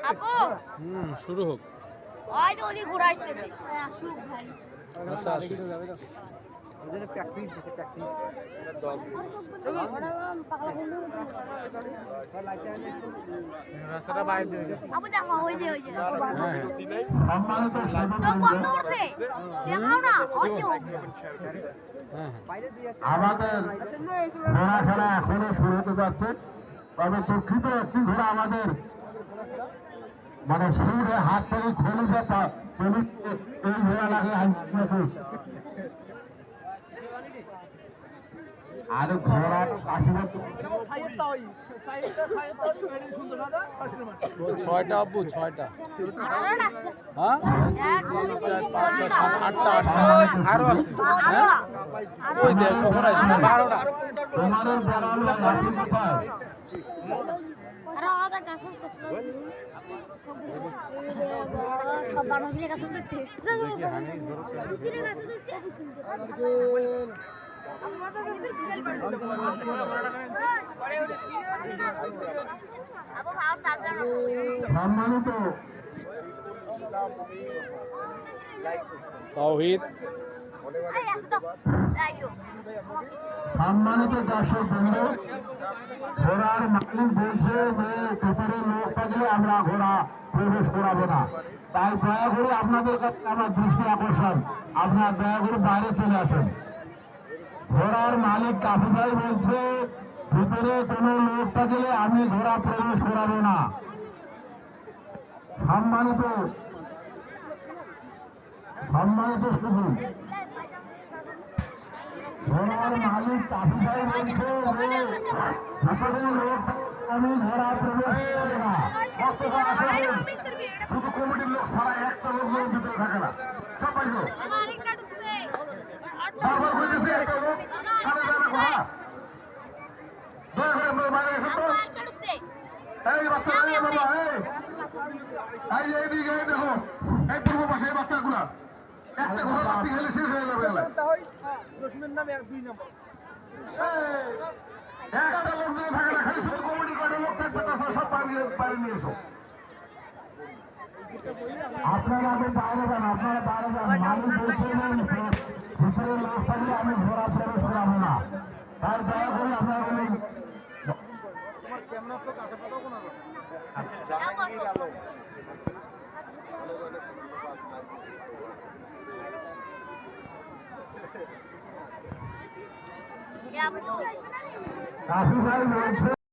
আপু শুরু হোক। ওই তো ওদিকে ঘুরে আসতেছে আসুক ভাই আচ্ছা ওদের প্র্যাকটিস দিতে প্র্যাকটিস রাস্তাটা বাইরে দিয়ে আপু দেখো ওই যে সম্মানিত চোখ বন্ধ করছে দেখাও না অন্য আমাদের ঘোড়া খেলা এখনো শুরু হতে যাচ্ছে, তবে দুঃখিত একটি ঘোড়া আমাদের মানে শুরুতে হাত থেকে খোলে যেটা এই ঘোড়া লাগে আর ঘোড়া কাশিবার ছয়টা আব্বু, ছয়টা। হ্যাঁ হ্যাঁ, 4, 5, 6, 7, 8টা, আরো আছে। হ্যাঁ, ওই দেখ কখন আসবে? 12টা। তোমাদের বেড়াল লাঠি কোথায়? আরে আদা গাছ সব বানাবি গাছ করতে দেখি হানি ধরো। আপু ভাও চার্জার সম্মানিত তাওহীদ, এই আসো তো আইও সম্মানিত দর্শক বন্ধু, ঘোড়ার মালিক বলছে যে ভিতরে লোক থাকলে আমরা ঘোড়া প্রবেশ করাবো না, তাই দয়া করে আপনাদের কাছে আমার দৃষ্টি আকর্ষণ, আপনারা দয়া করে বাইরে চলে আসেন। ঘোড়ার মালিক কাফি ভাই বলছে ভিতরে কোনো লোক থাকলে আমি ঘোড়া প্রবেশ করাবো না। সম্মানিত সম্মানিত শুধু ঘোড়ার মালিক কাফি ভাই বলছে যে ভিতরে লোক আমি ঘোড়া প্রবেশ করবো না। কতক্ষণ আসলে শুধু কমিটির লোক ছাড়া একটা লোক ভিতরে থাকে না, সব পাইছো বারবার বলতেছি একটা লোক কানে যায় না ঘোড়া, দয়া করে আপনারা বাইরে এসে তো। এই বাচ্চারা, এই বাবা, এই এইদিকে এই দেখো, এই পূর্ব পাশে এই বাচ্চাগুলা একটা ঘোড়া লাত্তি খেলে শেষ হয়ে যাবে এলাকায়। রসুনের নামে 2 নম্বর একটা লোক যদি থাকে না, খালি শুধু কমিটি কয়টা লোক থাকবে, তাছাড়া সব বাইরে নিয়ে এসো। আপনারা আমি বাইরে যান, আপনারা বাইরে যান, মানুষ বলছেন ভিতরে লোক থাকলে আমি ঘোড়া প্রবেশ করাবো না, তাই দয়া করে আপনারা বলুন। তোমার কেমন তো কাছে পাঠাও কোন কাফি ভাই বলছে